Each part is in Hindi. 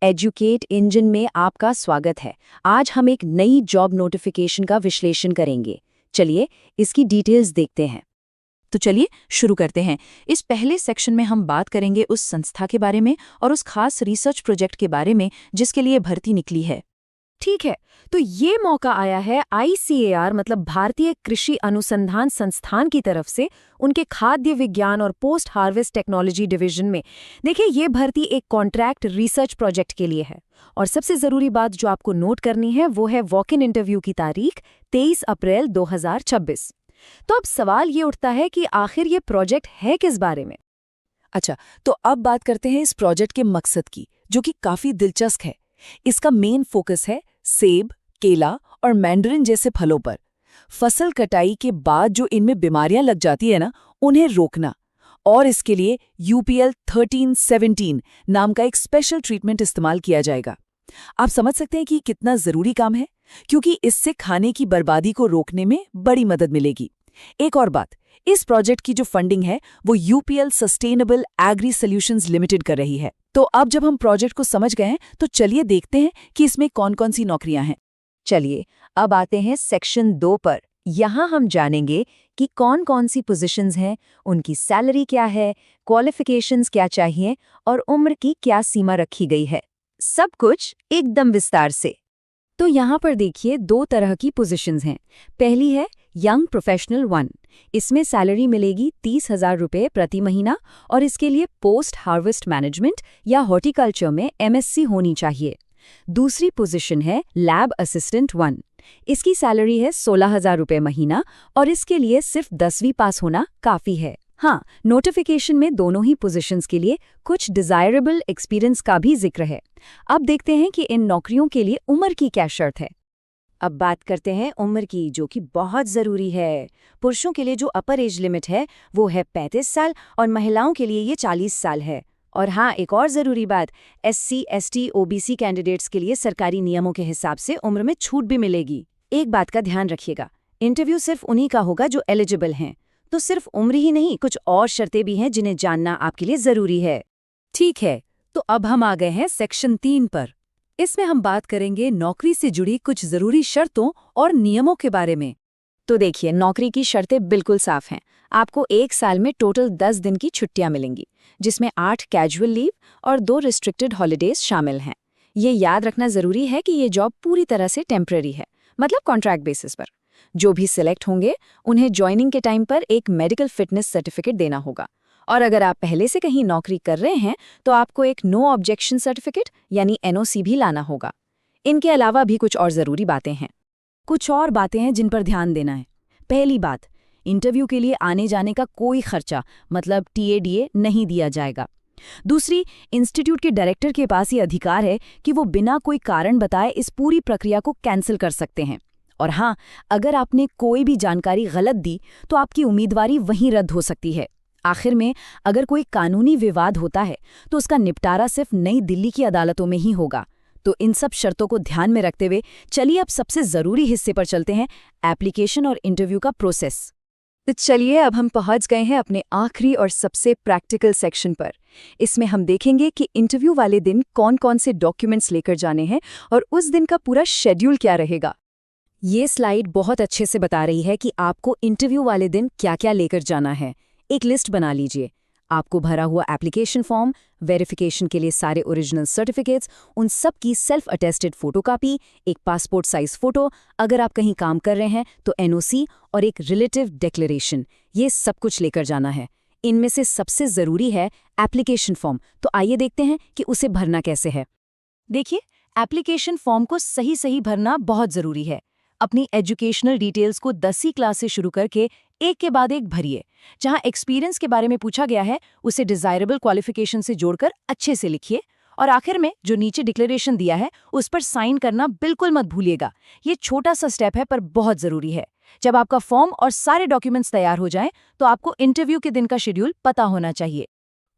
एजुकेट इंजन में आपका स्वागत है। आज हम एक नई जॉब नोटिफिकेशन का विश्लेषण करेंगे। चलिए इसकी डिटेल्स देखते हैं। तो चलिए शुरू करते हैं। इस पहले सेक्शन में हम बात करेंगे उस संस्था के बारे में और उस खास रिसर्च प्रोजेक्ट के बारे में जिसके लिए भर्ती निकली है। ठीक है, तो ये मौका आया है ICAR मतलब भारतीय कृषि अनुसंधान संस्थान की तरफ से उनके खाद्य विज्ञान और पोस्ट हार्वेस्ट टेक्नोलॉजी डिवीजन में। देखिए, ये भर्ती एक कॉन्ट्रैक्ट रिसर्च प्रोजेक्ट के लिए है और सबसे ज़रूरी बात जो आपको नोट करनी है वो है वॉक इन इंटरव्यू की तारीख 23 अप्रैल 2026। तो अब सवाल ये उठता है कि आखिर ये प्रोजेक्ट है किस बारे में। अच्छा, तो अब बात करते हैं इस प्रोजेक्ट के मकसद की, जो कि काफ़ी दिलचस्प है। इसका मेन फोकस है सेब, केला और मैंडरिन जैसे फलों पर। फसल कटाई के बाद जो इनमें बीमारियां लग जाती है ना, उन्हें रोकना। और इसके लिए UPL 1317 नाम का एक स्पेशल ट्रीटमेंट इस्तेमाल किया जाएगा। आप समझ सकते हैं कि कितना ज़रूरी काम है, क्योंकि इससे खाने की बर्बादी को रोकने में बड़ी मदद मिलेगी। एक और बात, इस प्रोजेक्ट की जो फंडिंग है वो UPL Sustainable Agri Solutions Limited कर रही है। तो अब जब हम प्रोजेक्ट को समझ गए हैं तो चलिए देखते हैं कि इसमें कौन कौन सी नौकरियां हैं। चलिए अब आते हैं सेक्शन 2 पर। यहाँ हम जानेंगे कि कौन कौन सी पोजीशंस हैं, उनकी सैलरी क्या है, क्वालिफिकेशंस क्या चाहिए और उम्र की क्या सीमा रखी गई है। सब कुछ एकदम विस्तार से। तो यहाँ पर देखिए 2 तरह की पोजीशंस हैं। पहली है यंग प्रोफेशनल 1। इसमें सैलरी मिलेगी 30,000 रुपये प्रति महीना और इसके लिए पोस्ट हार्वेस्ट मैनेजमेंट या हॉर्टिकल्चर में MSc होनी चाहिए। दूसरी पोजीशन है लैब असिस्टेंट 1। इसकी सैलरी है 16,000 रुपये महीना और इसके लिए सिर्फ 10वीं पास होना काफ़ी है। हाँ, नोटिफिकेशन में दोनों ही पोजीशंस के लिए कुछ डिजायरेबल एक्सपीरियंस का भी जिक्र है। अब देखते हैं कि इन नौकरियों के लिए उम्र की क्या शर्त है। अब बात करते हैं उम्र की, जो कि बहुत ज़रूरी है। पुरुषों के लिए जो अपर एज लिमिट है वो है 35 साल और महिलाओं के लिए ये 40 साल है। और हाँ, एक और ज़रूरी बात, SC, ST, OBC कैंडिडेट्स के लिए सरकारी नियमों के हिसाब से उम्र में छूट भी मिलेगी। एक बात का ध्यान रखिएगा, इंटरव्यू सिर्फ उन्हीं का होगा जो एलिजिबल हैं। तो सिर्फ उम्र ही नहीं, कुछ और शर्तें भी हैं जिन्हें जानना आपके लिए ज़रूरी है। ठीक है, तो अब हम आ गए हैं सेक्शन 3 पर। इसमें हम बात करेंगे नौकरी से जुड़ी कुछ ज़रूरी शर्तों और नियमों के बारे में। तो देखिए, नौकरी की शर्तें बिल्कुल साफ हैं। आपको 1 साल में टोटल 10 दिन की छुट्टियां मिलेंगी, जिसमें 8 कैजुअल लीव और 2 रिस्ट्रिक्टेड हॉलीडेज शामिल हैं। ये याद रखना ज़रूरी है कि ये जॉब पूरी तरह से टेम्पररी है, मतलब कॉन्ट्रैक्ट बेसिस पर। जो भी सिलेक्ट होंगे उन्हें ज्वाइनिंग के टाइम पर एक मेडिकल फिटनेस सर्टिफिकेट देना होगा। और अगर आप पहले से कहीं नौकरी कर रहे हैं तो आपको एक नो ऑब्जेक्शन सर्टिफिकेट यानी NOC भी लाना होगा। इनके अलावा भी कुछ और ज़रूरी बातें हैं। कुछ और बातें हैं जिन पर ध्यान देना है। पहली बात, इंटरव्यू के लिए आने जाने का कोई खर्चा मतलब TADA नहीं दिया जाएगा। दूसरी, इंस्टीट्यूट के डायरेक्टर के पास ये अधिकार है कि वो बिना कोई कारण बताए इस पूरी प्रक्रिया को कैंसिल कर सकते हैं। और हाँ, अगर आपने कोई भी जानकारी गलत दी तो आपकी उम्मीदवारी वहीं रद्द हो सकती है। आखिर में, अगर कोई कानूनी विवाद होता है तो उसका निपटारा सिर्फ नई दिल्ली की अदालतों में ही होगा। तो इन सब शर्तों को ध्यान में रखते हुए चलिए अब सबसे ज़रूरी हिस्से पर चलते हैं, एप्लीकेशन और इंटरव्यू का प्रोसेस। तो चलिए अब हम पहुंच गए हैं अपने आखिरी और सबसे प्रैक्टिकल सेक्शन पर। इसमें हम देखेंगे कि इंटरव्यू वाले दिन कौन कौन से डॉक्यूमेंट्स लेकर जाने हैं और उस दिन का पूरा शेड्यूल क्या रहेगा। ये स्लाइड बहुत अच्छे से बता रही है कि आपको इंटरव्यू वाले दिन क्या-क्या लेकर जाना है। एक लिस्ट बना लीजिए। आपको भरा हुआ एप्लीकेशन फॉर्म, वेरिफिकेशन के लिए सारे ओरिजिनल सर्टिफिकेट्स, उन सब की सेल्फ अटेस्टेड फोटोकॉपी, एक पासपोर्ट साइज फोटो, अगर आप कहीं काम कर रहे हैं तो NOC और एक रिलेटिव डिक्लेरेशन, ये सब कुछ लेकर जाना है। इनमें से सबसे ज़रूरी है एप्लीकेशन फॉर्म। तो आइए देखते हैं कि उसे भरना कैसे है। देखिए, एप्लीकेशन फॉर्म को सही भरना बहुत ज़रूरी है। अपनी एजुकेशनल डिटेल्स को 10वीं क्लास से शुरू करके एक के बाद एक भरिए। जहां एक्सपीरियंस के बारे में पूछा गया है उसे डिजायरेबल क्वालिफिकेशन से जोड़कर अच्छे से लिखिए। और आखिर में जो नीचे डिक्लेरेशन दिया है उस पर साइन करना बिल्कुल मत भूलिएगा। ये छोटा सा स्टेप है पर बहुत ज़रूरी है। जब आपका फॉर्म और सारे डॉक्यूमेंट्स तैयार हो जाएं तो आपको इंटरव्यू के दिन का शेड्यूल पता होना चाहिए।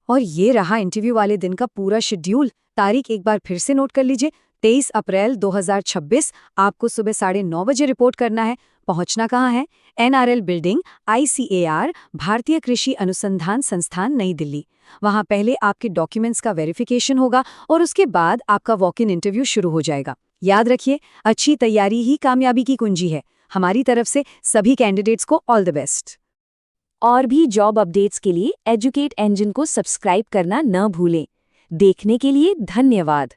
और ये रहा इंटरव्यू वाले दिन का पूरा शेड्यूल। तारीख एक बार फिर से नोट कर लीजिए, 23 अप्रैल 2026। आपको सुबह 9:30 बजे रिपोर्ट करना है। पहुंचना कहाँ है? NRL बिल्डिंग, ICAR, भारतीय कृषि अनुसंधान संस्थान, नई दिल्ली। वहां पहले आपके डॉक्यूमेंट्स का वेरिफिकेशन होगा और उसके बाद आपका वॉक इन इंटरव्यू शुरू हो जाएगा। याद रखिए, अच्छी तैयारी ही कामयाबी की कुंजी है। हमारी तरफ से सभी कैंडिडेट्स को ऑल द बेस्ट। और भी जॉब अपडेट्स के लिए एजुकेट इंजन को सब्सक्राइब करना न भूलें। देखने के लिए धन्यवाद।